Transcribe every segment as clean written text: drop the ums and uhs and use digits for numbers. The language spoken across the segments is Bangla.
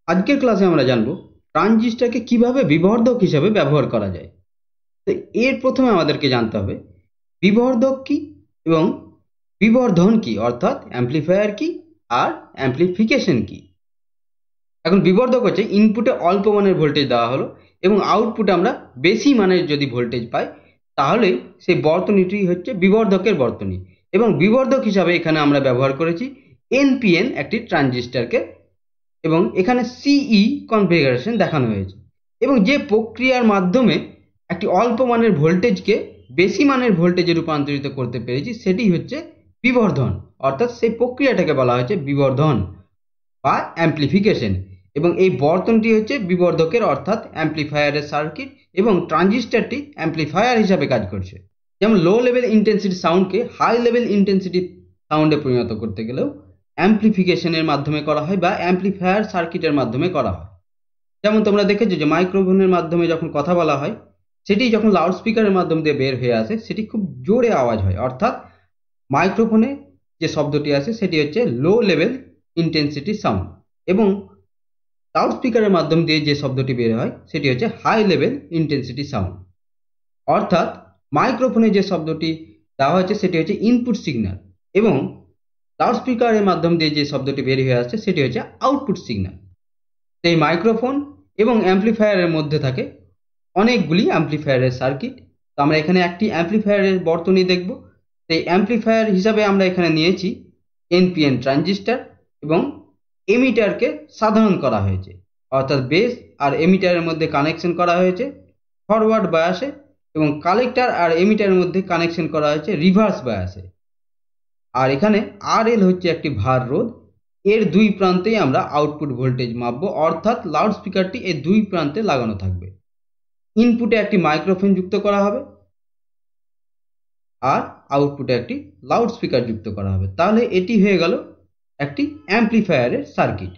আজকের ক্লাসে আমরা জানব ট্রানজিস্টরকে কিভাবে বিবর্ধক হিসাবে ব্যবহার করা যায়। তো এর প্রথমে আমাদেরকে জানতে হবে বিবর্ধক কি এবং বিবর্ধন কি, অর্থাৎ অ্যাম্প্লিফায়ার কি আর অ্যাম্প্লিফিকেশন কি। এখন বিবর্ধক হচ্ছে ইনপুটে অল্প মানের ভোল্টেজ দেওয়া হলো এবং আউটপুটে আমরা বেশি মানের যদি ভোল্টেজ পাই তাহলে সেই বর্তনীটি হচ্ছে বিবর্ধকের বর্তনী। এবং বিবর্ধক হিসাবে এখানে আমরা ব্যবহার করেছি এনপিএন একটি ট্রানজিস্টরকে, এবং এখানে সিই কনফিগারেশন দেখানো হয়েছে। এবং যে প্রক্রিয়ার মাধ্যমে একটি অল্প মানের ভোল্টেজকে বেশি মানের ভোল্টেজে রূপান্তরিত করতে পেরেছি সেটি হচ্ছে বিবর্ধন, অর্থাৎ সেই প্রক্রিয়াটাকে বলা হয়েছে বিবর্ধন বা অ্যাম্প্লিফিকেশন। এবং এই বর্তনটি হচ্ছে বিবর্ধকের অর্থাৎ অ্যাম্প্লিফায়ারের সার্কিট, এবং ট্রানজিস্টরটি অ্যাম্প্লিফায়ার হিসাবে কাজ করছে। যেমন লো লেভেল ইন্টেন্সিটি সাউন্ডকে হাই লেভেল ইন্টেন্সিটি সাউন্ডে পরিণত করতে গেলেও অ্যাম্প্লিফিকেশনের মাধ্যমে করা হয় বা অ্যাম্প্লিফায়ার সার্কিটের মাধ্যমে করা হয়। যেমন তোমরা দেখেছো যে মাইক্রোফোনের মাধ্যমে যখন কথা বলা হয় সেটি যখন লাউডস্পিকারের মাধ্যম দিয়ে বের হয়ে আসে সেটি খুব জোরে আওয়াজ হয়, অর্থাৎ মাইক্রোফোনে যে শব্দটি আসে সেটি হচ্ছে লো লেভেল ইন্টেন্সিটি সাউন্ড, এবং লাউডস্পিকারের মাধ্যম দিয়ে যে শব্দটি বের হয় সেটি হচ্ছে হাই লেভেল ইন্টেন্সিটি সাউন্ড। অর্থাৎ মাইক্রোফোনে যে শব্দটি দেওয়া হয়েছে সেটি হচ্ছে ইনপুট সিগন্যাল, এবং লাউডস্পিকারের মাধ্যম দিয়ে যে শব্দটি বের হয়ে আসছে সেটি হচ্ছে আউটপুট সিগন্যাল। এই মাইক্রোফোন এবং অ্যাম্প্লিফায়ারের মধ্যে থাকে অনেকগুলি অ্যাম্প্লিফায়ারের সার্কিট। তো আমরা এখানে একটি অ্যাম্প্লিফায়ারের বর্তনী দেখব। এই অ্যাম্প্লিফায়ার হিসাবে আমরা এখানে নিয়েছি এনপিএন ট্রানজিস্টর, এবং এমিটারকে সাধারণ করা হয়েছে, অর্থাৎ বেস আর এমিটারের মধ্যে কানেকশন করা হয়েছে ফরওয়ার্ড বায়াসে, এবং কালেক্টর আর এমিটারের মধ্যে কানেকশন করা হয়েছে রিভার্স বায়াসে। আর এখানে আর এল হচ্ছে একটি ভার রোধ, এর দুই প্রান্তেই আমরা আউটপুট ভোল্টেজ মাপবো, অর্থাৎ লাউডস্পিকারটি এর দুই প্রান্তে লাগানো থাকবে। ইনপুটে একটি মাইক্রোফোন যুক্ত করা হবে আর আউটপুটে একটি লাউডস্পিকার যুক্ত করা হবে। তাহলে এটি হয়ে গেল একটি অ্যাম্প্লিফায়ারের সার্কিট।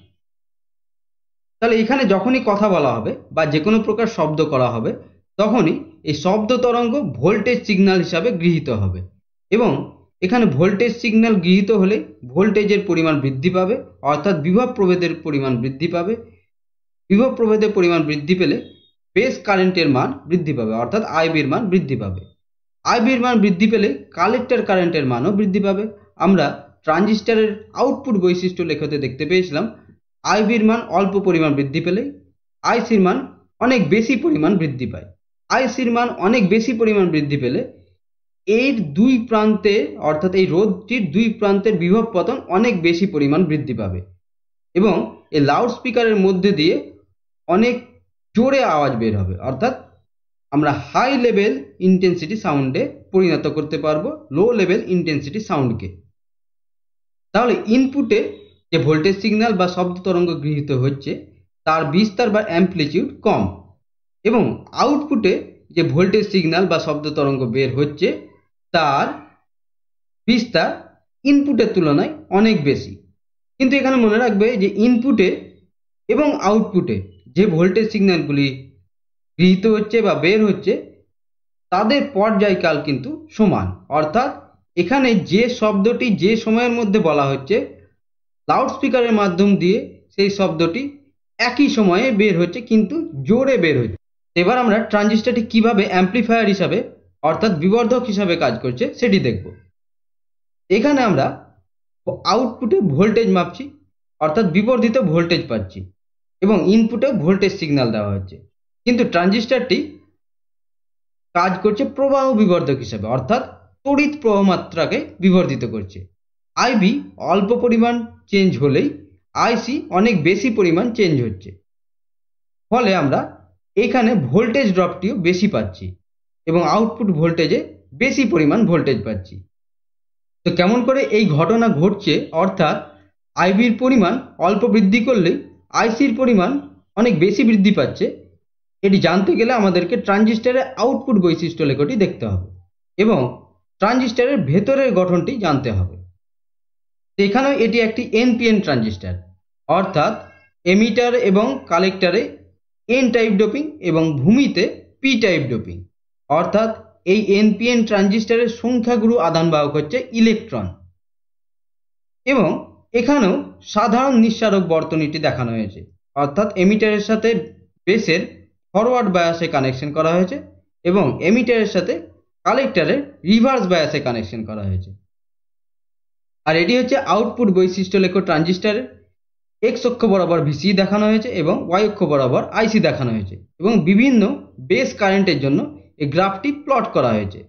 তাহলে এখানে যখনই কথা বলা হবে বা যে কোনো প্রকার শব্দ করা হবে তখনই এই শব্দ তরঙ্গ ভোল্টেজ সিগন্যাল হিসাবে গৃহীত হবে, এবং এখানে ভোল্টেজ সিগন্যাল গৃহীত হলে ভোল্টেজের পরিমাণ বৃদ্ধি পাবে, অর্থাৎ বিভব প্রভেদের পরিমাণ বৃদ্ধি পাবে। বিভব প্রভেদের পরিমাণ বৃদ্ধি পেলে বেস কারেন্টের মান বৃদ্ধি পাবে, অর্থাৎ আইবির মান বৃদ্ধি পাবে। আইবির মান বৃদ্ধি পেলে কালেক্টর কারেন্টের মানও বৃদ্ধি পাবে। আমরা ট্রানজিস্টরের আউটপুট বৈশিষ্ট্য লেখাতে দেখতে পেয়েছিলাম আইবির মান অল্প পরিমাণ বৃদ্ধি পেলে আইসির মান অনেক বেশি পরিমাণ বৃদ্ধি পায়। আইসির মান অনেক বেশি পরিমাণ বৃদ্ধি পেলে এর দুই প্রান্তে, অর্থাৎ এই রোধটির দুই প্রান্তের বিভব পতন অনেক বেশি পরিমাণ বৃদ্ধি পাবে, এবং এই লাউডস্পিকারের মধ্যে দিয়ে অনেক জোরে আওয়াজ বের হবে, অর্থাৎ আমরা হাই লেভেল ইন্টেন্সিটি সাউন্ডে পরিণত করতে পারবো লো লেভেল ইন্টেন্সিটি সাউন্ডকে। তাহলে ইনপুটে যে ভোল্টেজ সিগন্যাল বা শব্দ তরঙ্গ গৃহীত হচ্ছে তার বিস্তার বা অ্যাম্প্লিটিউড কম, এবং আউটপুটে যে ভোল্টেজ সিগন্যাল বা শব্দ তরঙ্গ বের হচ্ছে তার বিস্তার ইনপুটের তুলনায় অনেক বেশি। কিন্তু এখানে মনে রাখবে যে ইনপুটে এবং আউটপুটে যে ভোল্টেজ সিগন্যালগুলি গৃহীত হচ্ছে বা বের হচ্ছে তাদের পর্যায়কাল কিন্তু সমান, অর্থাৎ এখানে যে শব্দটি যে সময়ের মধ্যে বলা হচ্ছে লাউডস্পিকারের মাধ্যম দিয়ে সেই শব্দটি একই সময়ে বের হচ্ছে কিন্তু জোরে বের হচ্ছে। এবার আমরা ট্রানজিস্টরটি কিভাবে অ্যাম্প্লিফায়ার হিসাবে অর্থাৎ বিবর্ধক হিসাবে কাজ করছে সেটি দেখব। এখানে আমরা আউটপুটে ভোল্টেজ মাপছি, অর্থাৎ বিবর্ধিত ভোল্টেজ পাচ্ছি, এবং ইনপুটে ভোল্টেজ সিগন্যাল দেওয়া হচ্ছে। কিন্তু ট্রানজিস্টরটি কাজ করছে প্রবাহ বিবর্ধক হিসাবে, অর্থাৎ তড়িৎ প্রবাহ মাত্রাকে বিবর্ধিত করছে। আইবি অল্প পরিমাণ চেঞ্জ হলেই আইসি অনেক বেশি পরিমাণ চেঞ্জ হচ্ছে, ফলে আমরা এখানে ভোল্টেজ ড্রপটিও বেশি পাচ্ছি এবং আউটপুট ভোল্টেজে বেশি পরিমাণ ভোল্টেজ পাচ্ছি। তো কেমন করে এই ঘটনা ঘটছে, অর্থাৎ আইবির পরিমাণ অল্প বৃদ্ধি করলেই আইসির পরিমাণ অনেক বেশি বৃদ্ধি পাচ্ছে, এটি জানতে গেলে আমাদেরকে ট্রানজিস্টরের আউটপুট বৈশিষ্ট্য লেখাটি দেখতে হবে এবং ট্রানজিস্টরের ভেতরের গঠনটি জানতে হবে। এখানেও এটি একটি এনপিএন ট্রানজিস্টর, অর্থাৎ এমিটার এবং কালেক্টরে এন টাইপ ডোপিং এবং ভূমিতে পি টাইপ ডোপিং, অর্থাৎ এই এনপিএন ট্রানজিস্টরের সংখ্যাগুরু আধানবাহক হচ্ছে ইলেকট্রন। এবং এখানেও সাধারণ নিঃসারক বর্তনীটি দেখানো হয়েছে, অর্থাৎ এমিটারের সাথে বেসের ফরওয়ার্ড বায়াসে কানেকশন করা হয়েছে এবং এমিটারের সাথে কালেক্টরের রিভার্স বায়াসে কানেকশন করা হয়েছে। আর এটি হচ্ছে আউটপুট বৈশিষ্ট্য লেখ ট্রানজিস্টরের। এক্স অক্ষ বরাবর ভিসি দেখানো হয়েছে এবং ওয়াই অক্ষ বরাবর আইসি দেখানো হয়েছে এবং বিভিন্ন বেস কারেন্টের জন্য এই গ্রাফটি প্লট করা হয়েছে।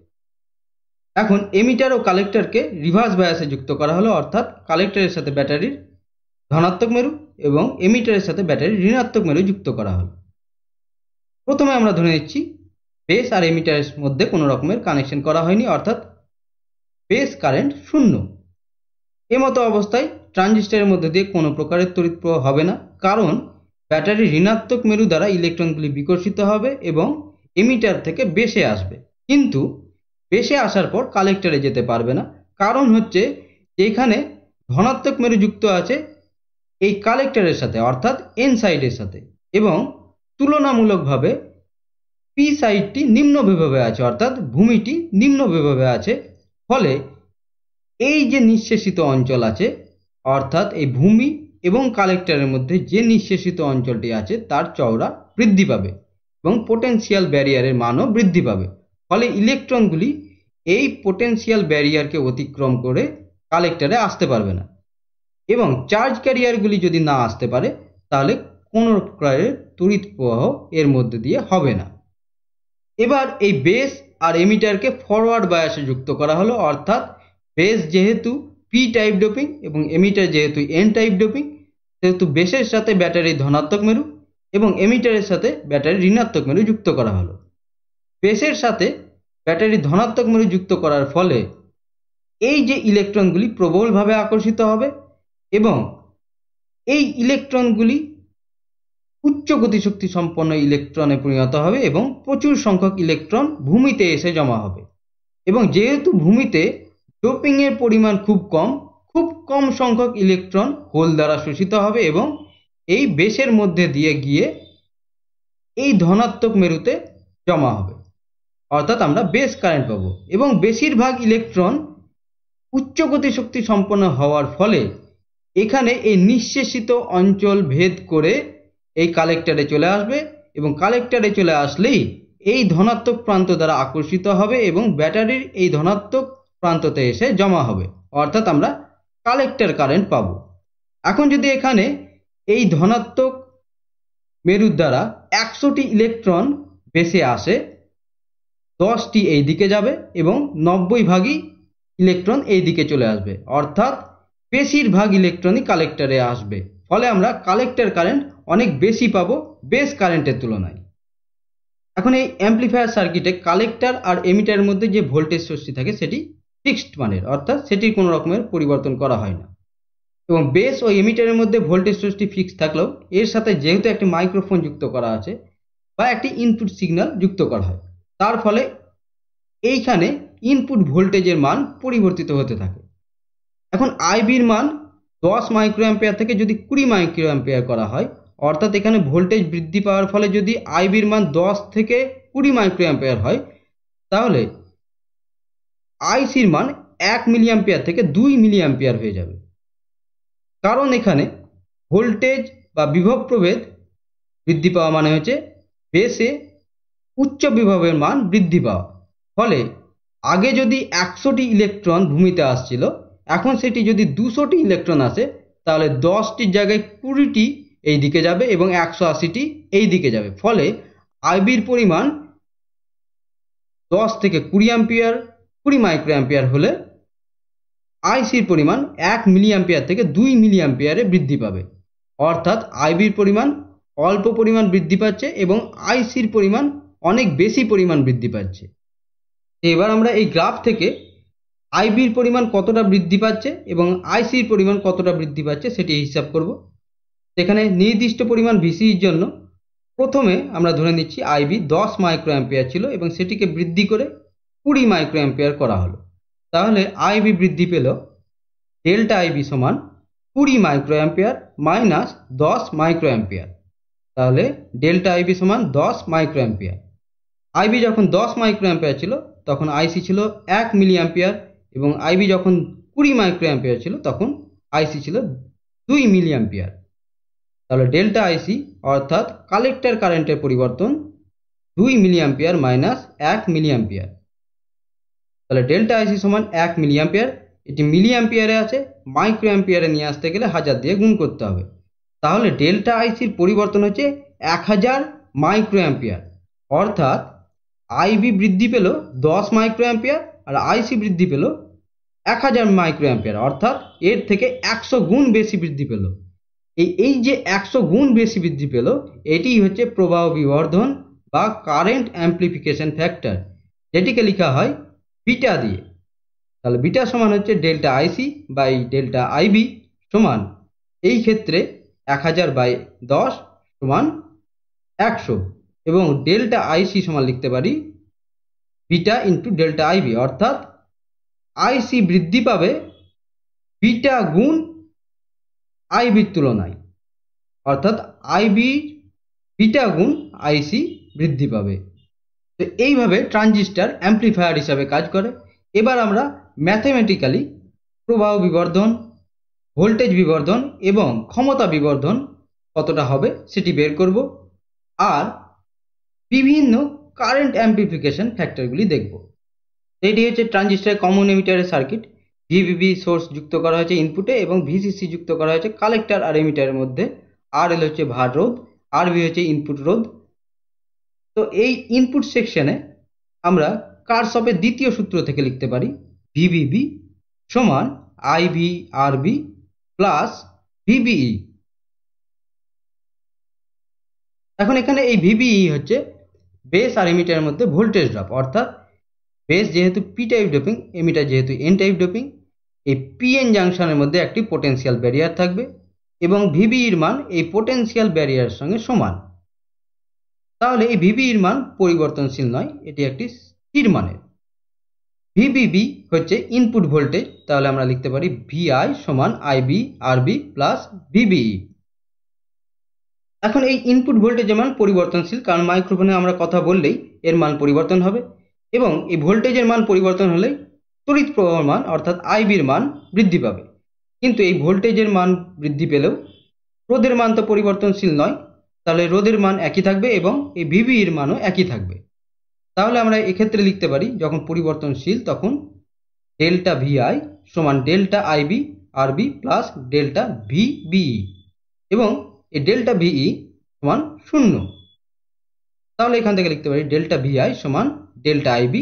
এখন এমিটার ও কালেক্টরকে রিভার্স বায়াসে যুক্ত করা হলো, অর্থাৎ কালেক্টরের সাথে ব্যাটারির ধনাত্মক মেরু এবং এমিটারের সাথে ব্যাটারির ঋণাত্মক মেরু যুক্ত করা হলো। প্রথমে আমরা ধরে নিচ্ছি বেস আর এমিটারের মধ্যে কোনো রকমের কানেকশন করা হয়নি, অর্থাৎ বেস কারেন্ট শূন্য। এমতো অবস্থায় ট্রানজিস্টরের মধ্যে দিয়ে কোনো প্রকারের তড়িৎ প্রবাহ হবে না, কারণ ব্যাটারির ঋণাত্মক মেরু দ্বারা ইলেকট্রনগুলি বিকর্ষিত হবে এবং এমিটার থেকে বেসে আসবে, কিন্তু বেসে আসার পর কালেক্টরে যেতে পারবে না। কারণ হচ্ছে এখানে ধনাত্মক মেরু যুক্ত আছে এই কালেক্টরের সাথে, অর্থাৎ এন সাইডের সাথে, এবং তুলনামূলকভাবে পি সাইডটি নিম্ন বিভবে আছে, অর্থাৎ ভূমিটি নিম্ন বিভবে আছে। ফলে এই যে নিঃশেষিত অঞ্চল আছে, অর্থাৎ এই ভূমি এবং কালেক্টরের মধ্যে যে নিঃশেষিত অঞ্চলটি আছে তার চওড়া বৃদ্ধি পাবে এবং পোটেনশিয়াল ব্যারিয়ারের মানও বৃদ্ধি পাবে। ফলে ইলেকট্রনগুলি এই পোটেনশিয়াল ব্যারিয়ারকে অতিক্রম করে কালেক্টরে আসতে পারবে না এবং চার্জ ক্যারিয়ারগুলি যদি না আসতে পারে তাহলে কোনো প্রকারের তড়িৎ প্রবাহ এর মধ্যে দিয়ে হবে না। এবার এই বেস আর এমিটারকে ফরওয়ার্ড বায়াসে যুক্ত করা হলো, অর্থাৎ বেস যেহেতু পি টাইপ ডোপিং এবং এমিটার যেহেতু এন টাইপ ডোপিং, সেহেতু বেসের সাথে ব্যাটারির ধনাত্মক মেরু এবং এমিটারের সাথে ব্যাটারির ঋণাত্মক মেরু যুক্ত করা হলো। বেসের সাথে ব্যাটারির ধনাত্মক মেরু যুক্ত করার ফলে এই যে ইলেকট্রনগুলি প্রবলভাবে আকর্ষিত হবে এবং এই ইলেকট্রনগুলি উচ্চ গতিশক্তি সম্পন্ন ইলেকট্রনে পরিণত হবে এবং প্রচুর সংখ্যক ইলেকট্রন ভূমিতে এসে জমা হবে। এবং যেহেতু ভূমিতে ডোপিংয়ের পরিমাণ খুব কম সংখ্যক ইলেকট্রন হোল দ্বারা শোষিত হবে এবং এই বেসের মধ্যে দিয়ে গিয়ে এই ধনাত্মক মেরুতে জমা হবে, অর্থাৎ আমরা বেস কারেন্ট পাবো। এবং বেশিরভাগ ইলেকট্রন উচ্চ গতিশক্তি সম্পন্ন হওয়ার ফলে এখানে এই নিঃশেষিত অঞ্চল ভেদ করে এই কালেক্টরে চলে আসবে এবং কালেক্টরে চলে আসলেই এই ধনাত্মক প্রান্ত দ্বারা আকর্ষিত হবে এবং ব্যাটারির এই ধনাত্মক প্রান্ততে এসে জমা হবে, অর্থাৎ আমরা কালেক্টর কারেন্ট পাবো। এখন যদি এখানে এই ধনাত্মক মেরুর দ্বারা 100টি ইলেকট্রন বেসে আসে, 10টি এই দিকে যাবে এবং 90 ভাগই ইলেকট্রন এই দিকে চলে আসবে, অর্থাৎ বেশিরভাগ ইলেকট্রনই কালেক্টরে আসবে। ফলে আমরা কালেক্টর কারেন্ট অনেক বেশি পাবো বেস কারেন্টের তুলনায়। এখন এই অ্যাম্প্লিফায়ার সার্কিটে কালেক্টর আর এমিটারের মধ্যে যে ভোল্টেজ সোর্সটি থাকে সেটি ফিক্সড মানের, অর্থাৎ সেটির কোনো রকমের পরিবর্তন করা হয় না। এবং বেস ও এমিটারের মধ্যে ভোল্টেজ সোর্সটি ফিক্সড থাকলেও এর সাথে যেহেতু একটি মাইক্রোফোন যুক্ত করা আছে বা একটি ইনপুট সিগন্যাল যুক্ত করা হয়, তার ফলে এইখানে ইনপুট ভোল্টেজের মান পরিবর্তিত হতে থাকে। এখন আইবির মান 10 মাইক্রোঅ্যাম্পিয়ার থেকে যদি 20 মাইক্রোঅ্যাম্পিয়ার করা হয়, অর্থাৎ এখানে ভোল্টেজ বৃদ্ধি পাওয়ার ফলে যদি আইবির মান 10 থেকে 20 মাইক্রোঅ্যাম্পিয়ার হয়, তাহলে আইসির মান 1 মিলিঅ্যাম্পিয়ার থেকে 2 মিলিঅ্যাম্পিয়ার হয়ে যাবে। কারণ এখানে ভোল্টেজ বা বিভব প্রভেদ বৃদ্ধি পাওয়া মানে হচ্ছে বেসে উচ্চ বিভবের মান বৃদ্ধি পাওয়া। ফলে আগে যদি 100টি ইলেকট্রন ভূমিতে আসছিল, এখন সেটি যদি 200টি ইলেকট্রন আসে, তাহলে 10টির জায়গায় 20টি এই দিকে যাবে এবং 180টি এই দিকে যাবে। ফলে আইবির পরিমাণ 10 থেকে 20 অ্যাম্পিয়ার 20 মাইক্রোঅ্যাম্পিয়ার হলে আইসির পরিমাণ 1 মিলিঅ্যাম্পিয়ার থেকে 2 মিলিঅ্যাম্পিয়ারে বৃদ্ধি পাবে, অর্থাৎ আইবির পরিমাণ অল্প পরিমাণ বৃদ্ধি পাচ্ছে এবং আইসির পরিমাণ অনেক বেশি পরিমাণ বৃদ্ধি পাচ্ছে। এবার আমরা এই গ্রাফ থেকে আইবির পরিমাণ কতটা বৃদ্ধি পাচ্ছে এবং আইসির পরিমাণ কতটা বৃদ্ধি পাচ্ছে সেটি হিসাব করব। সেখানে নির্দিষ্ট পরিমাণ ভিসির জন্য প্রথমে আমরা ধরে নিচ্ছি আইবি 10 মাইক্রোঅ্যাম্পিয়ার ছিল এবং সেটিকে বৃদ্ধি করে 20 মাইক্রোঅ্যাম্পিয়ার করা হলো। তাহলে আইবি বৃদ্ধি পেল ডেল্টা আইবি সমান 20 মাইক্রোঅ্যাম্পিয়ার মাইনাস 10 মাইক্রোঅ্যাম্পিয়ার। তাহলে ডেল্টা আইবি সমান 10 মাইক্রোঅ্যাম্পিয়ার। আইবি যখন 10 মাইক্রোঅ্যাম্পিয়ার ছিল তখন আইসি ছিল 1 মিলিঅ্যাম্পিয়ার এবং আইবি যখন 20 মাইক্রোঅ্যাম্পিয়ার ছিল তখন আইসি ছিল 2 মিলিঅ্যাম্পিয়ার। তাহলে ডেল্টা আইসি অর্থাৎ কালেক্টর কারেন্টের পরিবর্তন 2 milli ampere minus 1 milli ampere. তাহলে ডেল্টা আইসি সমান 1 মিলি অ্যাম্পিয়ার, এটি মিলি অ্যাম্পিয়ারে আছে, মাইক্রো অ্যাম্পিয়ারে নিয়ে আসতে গেলে 1000 দিয়ে গুণ করতে হবে। তাহলে ডেল্টা আইসির পরিবর্তন হচ্ছে 1000 মাইক্রো অ্যাম্পিয়ার, অর্থাৎ আইবি বৃদ্ধি পেল 10 মাইক্রো অ্যাম্পিয়ার আর আইসি বৃদ্ধি পেল 1000 মাইক্রো অ্যাম্পিয়ার, অর্থাৎ এর থেকে 100 গুণ বেশি বৃদ্ধি পেল। এই যে 100 গুণ বেশি বৃদ্ধি পেল, এটি হচ্ছে প্রবাহ বিবর্ধন বা কারেন্ট অ্যাম্প্লিফিকেশন ফ্যাক্টর, যেটিকে লেখা হয় বিটা দিয়ে। তাহলে বিটা সমান হচ্ছে delta IC by delta IB সমান এই ক্ষেত্রে 1000 বাই 10 সমান 100, এবং ডেল্টা আইসি সমান লিখতে পারি বিটা ইন্টু ডেল্টা আইবি, অর্থাৎ আইসি বৃদ্ধি পাবে বিটা গুণ আইবির তুলনায়, অর্থাৎ আইবি বিটা গুণ আইসি বৃদ্ধি পাবে। তো এইভাবে ট্রানজিস্টর অ্যাম্প্লিফায়ার হিসাবে কাজ করে। এবার আমরা ম্যাথমেটিক্যালি প্রবাহ বিবর্ধন, ভোল্টেজ বিবর্ধন এবং ক্ষমতা বিবর্ধন কতটা হবে সেটি বের করব, আর বিভিন্ন কারেন্ট অ্যাম্প্লিফিকেশন ফ্যাক্টরগুলি দেখব। এটি হচ্ছে ট্রানজিস্টরের কমন এমিটারের সার্কিট। ভিভিবি সোর্স যুক্ত করা হয়েছে ইনপুটে এবং ভিসিসি যুক্ত করা হয়েছে কালেক্টর আর এমিটারের মধ্যে। আর এল হচ্ছে ভার রোধ, আর ভি হচ্ছে ইনপুট রোধ। তো এই ইনপুট সেকশনে আমরা কারশফের দ্বিতীয় সূত্র থেকে লিখতে পারি ভিভিবি সমান আইভি আর বি প্লাস ভিবিই। এখন এখানে এই ভিবিই হচ্ছে বেস আর এমিটারের মধ্যে ভোল্টেজ ড্রপ, অর্থাৎ বেস যেহেতু পি টাইপ ডোপিং, এমিটার যেহেতু এন টাইপ ডোপিং, এই পিএন জাংশনের মধ্যে একটি পোটেনশিয়াল ব্যারিয়ার থাকবে এবং ভিবিইর মান এই পোটেনশিয়াল ব্যারিয়ারের সঙ্গে সমান। তাহলে এই ভিবিইর মান পরিবর্তনশীল নয়, এটি একটি স্থির মানের। ভিবিবি হচ্ছে ইনপুট ভোল্টেজ, তাহলে আমরা লিখতে পারি ভিআই সমান আইবি আরবি প্লাস ভিবিই। এখন এই ইনপুট ভোল্টেজের মান পরিবর্তনশীল, কারণ মাইক্রোফোনে আমরা কথা বললেই এর মান পরিবর্তন হবে, এবং এই ভোল্টেজের মান পরিবর্তন হলেই তড়িৎ প্রবাহের মান অর্থাৎ আইবির মান বৃদ্ধি পাবে। কিন্তু এই ভোল্টেজের মান বৃদ্ধি পেলেও রোধের মান তো পরিবর্তনশীল নয়, তাহলে রোধের মান একই থাকবে এবং এই ভিবিইর মানও একই থাকবে। তাহলে আমরা এক্ষেত্রে লিখতে পারি যখন পরিবর্তনশীল তখন ডেল্টা ভিআই সমান ডেল্টা আইবি আরবি প্লাস ডেল্টা ভিবিই, এবং এই ডেল্টা ভিই সমান 0। তাহলে এখান থেকে লিখতে পারি ডেল্টা ভিআই সমান ডেল্টা আইবি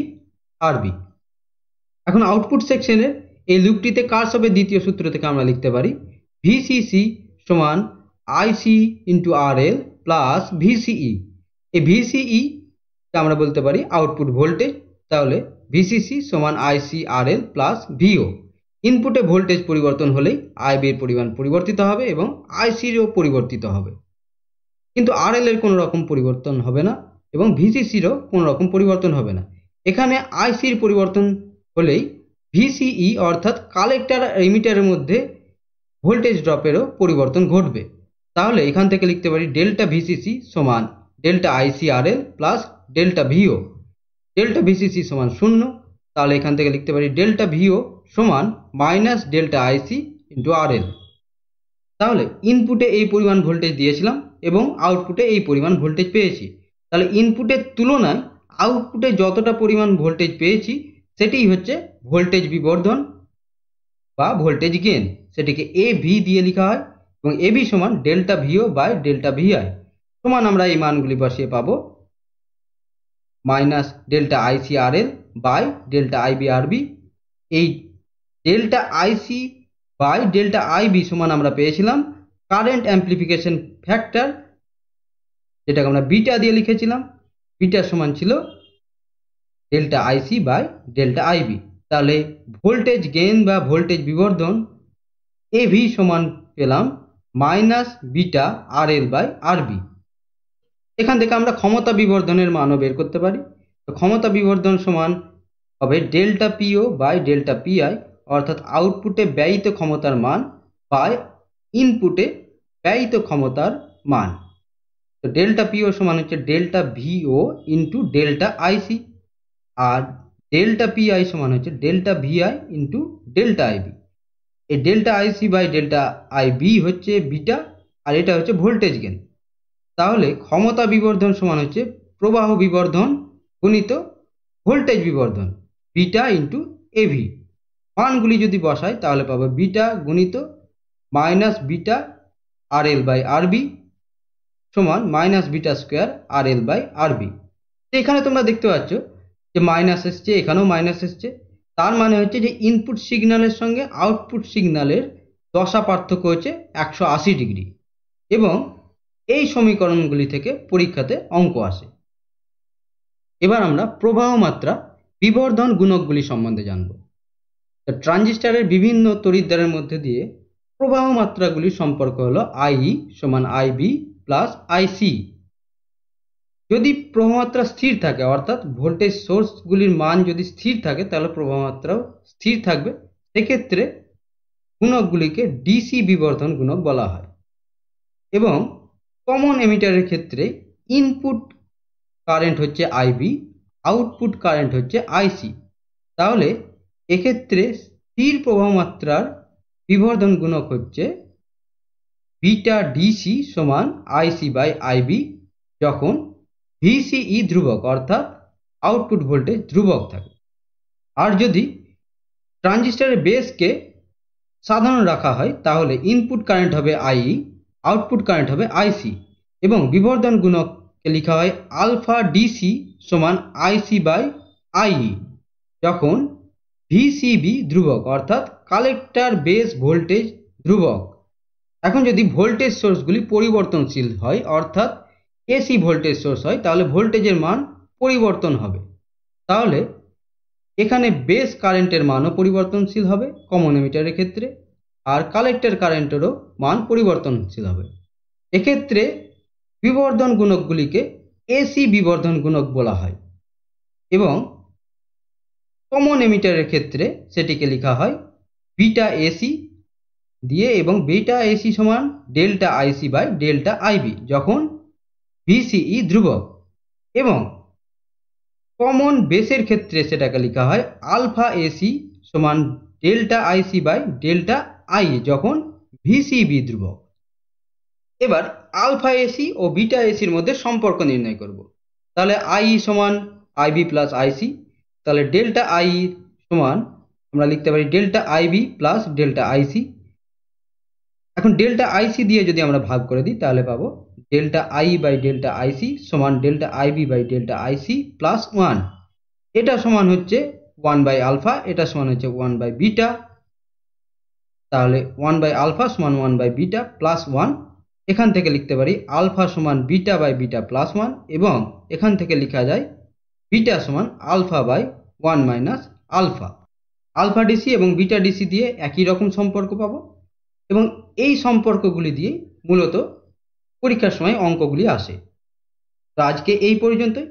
আরবি। এখন আউটপুট সেকশনের এই লুপটিতে কারশফের দ্বিতীয় সূত্র থেকে আমরা লিখতে পারি ভিসিসি সমান আইসি ইন্টু আর এল প্লাস ভিসিই। এই ভিসিই আমরা বলতে পারি আউটপুট ভোল্টেজ, তাহলে ভিসিসি সমান আইসি আর এল প্লাস ভিও। ইনপুটে ভোল্টেজ পরিবর্তন হলেই আইবির পরিমাণ পরিবর্তিত হবে এবং আইসিরও পরিবর্তিত হবে, কিন্তু আর এল এর কোনো রকম পরিবর্তন হবে না এবং ভিসিসিরও কোনো রকম পরিবর্তন হবে না। এখানে আইসির পরিবর্তন হলেই ভিসিই অর্থাৎ কালেক্টর আর এমিটারের মধ্যে ভোল্টেজ ড্রপেরও পরিবর্তন ঘটবে। তাহলে এখান থেকে লিখতে পারি ডেল্টা ভিসিসি সমান ডেল্টা আইসি আর এল প্লাস ডেল্টা ভিও। ডেল্টা ভিসিসি সমান 0, তাহলে এখান থেকে লিখতে পারি ডেল্টা ভিও সমান মাইনাস ডেল্টা আইসি ইন্টু আর এল। তাহলে ইনপুটে এই পরিমাণ ভোল্টেজ দিয়েছিলাম এবং আউটপুটে এই পরিমাণ ভোল্টেজ পেয়েছি। তাহলে ইনপুটের তুলনায় আউটপুটে যতটা পরিমাণ ভোল্টেজ পেয়েছি সেটিই হচ্ছে ভোল্টেজ বিবর্ধন বা ভোল্টেজ গেইন, সেটিকে এ ভি দিয়ে লেখা হয়, এবং এ ভি সমান delta VO by delta VI সমান আমরা এই মানগুলি বসিয়ে পাবো minus delta IC R L by delta IB RB. এই delta IC by delta IB সমান আমরা পেয়েছিলাম কারেন্ট অ্যাম্প্লিফিকেশন ফ্যাক্টর, যেটাকে আমরা বিটা দিয়ে লিখেছিলাম। বিটা সমান ছিল delta IC by delta IB. তাহলে ভোল্টেজ গেইন বা ভোল্টেজ বিবর্ধন এভি সমান পেলাম minus beta R L by RB. এখান থেকে আমরা ক্ষমতা বিবর্ধনের মানও বের করতে পারি। তো ক্ষমতা বিবর্ধন সমান হবে delta PO by delta PI, অর্থাৎ আউটপুটে ব্যয়িত ক্ষমতার মান বাই ইনপুটে ব্যয়িত ক্ষমতার মান। তো ডেল্টা পিও সমান হচ্ছে delta VO into delta IC, আর ডেল্টা পিআই সমান হচ্ছে delta VI into delta IB. এই delta IC by delta IB হচ্ছে বিটা আর এটা হচ্ছে ভোল্টেজ গেন। তাহলে ক্ষমতা বিবর্ধন সমান হচ্ছে প্রবাহ বিবর্ধন গুণিত ভোল্টেজ বিবর্ধন, বিটা ইন্টু এভি। মানগুলি যদি বসাই তাহলে পাবো বিটা গুণিত minus beta R L by RB সমান minus beta square R L by RB. এখানে তোমরা দেখতে পাচ্ছ যে মাইনাস এসছে, এখানেও মাইনাস এসছে। তার মানে হচ্ছে যে ইনপুট সিগন্যালের সঙ্গে আউটপুট সিগন্যালের দশা পার্থক্য হচ্ছে 180 ডিগ্রি, এবং এই সমীকরণগুলি থেকে পরীক্ষাতে অঙ্ক আসে। এবার আমরা প্রবাহ মাত্রা বিবর্ধন গুণকগুলি সম্বন্ধে জানব। ট্রানজিস্টরের বিভিন্ন তড়িৎদ্বারের মধ্যে দিয়ে প্রবাহ মাত্রাগুলির সম্পর্ক হলো আই সমান আইবি প্লাস আইসি। যদি প্রবাহমাত্রা স্থির থাকে, অর্থাৎ ভোল্টেজ সোর্সগুলির মান যদি স্থির থাকে, তাহলে প্রবাহমাত্রাও স্থির থাকবে। সেক্ষেত্রে গুণকগুলিকে ডিসি বিবর্ধন গুণক বলা হয়। এবং কমন এমিটারের ক্ষেত্রে ইনপুট কারেন্ট হচ্ছে আইবি, আউটপুট কারেন্ট হচ্ছে আইসি। তাহলে এক্ষেত্রে স্থির প্রবাহমাত্রার বিবর্ধন গুণক হচ্ছে বিটা ডিসি সমান আইসি বাই আইবি, যখন ভিসিই ধ্রুবক অর্থাৎ আউটপুট ভোল্টেজ ধ্রুবক থাকে। আর যদি ট্রানজিস্টরের বেসকে সাধারণ রাখা হয় তাহলে ইনপুট কারেন্ট হবে আইই, আউটপুট কারেন্ট হবে আইসি, এবং বিবর্ধন গুণককে লেখা হয় আলফা ডিসি সমান আইসি বাই আইই, যখন ভিসিবি ধ্রুবক অর্থাৎ কালেক্টর বেস ভোল্টেজ ধ্রুবক। এখন যদি ভোল্টেজ সোর্সগুলি পরিবর্তনশীল হয়, অর্থাৎ এসি ভোল্টেজ সোর্স হয়, তাহলে ভোল্টেজের মান পরিবর্তন হবে। তাহলে এখানে বেস কারেন্টের মানও পরিবর্তনশীল হবে কমন এমিটারের ক্ষেত্রে, আর কালেক্টর কারেন্টেরও মান পরিবর্তনশীল হবে। এক্ষেত্রে বিবর্ধন গুণকগুলিকে এসি বিবর্ধন গুণক বলা হয়, এবং কমন এমিটারের ক্ষেত্রে সেটিকে লেখা হয় বিটা এসি দিয়ে, এবং বিটা এসি সমান delta IC by delta IB, যখন ভিসিই ধ্রুবক। এবং কমন বেসের ক্ষেত্রে সেটাকে লেখা হয় আলফা এসি সমান delta IC by delta I, যখন ভিসিবি ধ্রুবক। এবার আলফা এসি ও বিটা এসির মধ্যে সম্পর্ক নির্ণয় করব। তাহলে আই সমান আইবি প্লাস আইসি, তাহলে ডেল্টা আই সমান আমরা লিখতে পারি ডেল্টা আইবি প্লাস ডেল্টা আইসি। এখন ডেল্টা আইসি দিয়ে যদি আমরা ভাগ করে দিই তাহলে পাবো delta I by delta IC সমান delta IB by delta IC plus 1। এটা সমান হচ্ছে 1 বাই আলফা, এটা সমান হচ্ছে 1 বাই বিটা। তাহলে 1 বাই আলফা সমান 1 বাই বিটা প্লাস 1। এখান থেকে লিখতে পারি আলফা সমান বিটা বাই বিটা প্লাস 1, এবং এখান থেকে লেখা যায় বিটা সমান alpha by 1 minus alpha. Alpha DC এবং বিটা ডিসি দিয়ে একই রকম সম্পর্ক পাবো, এবং এই সম্পর্কগুলি দিয়ে মূলত পরীক্ষার সময় অঙ্কগুলি আসে। তো আজকে এই পর্যন্তই।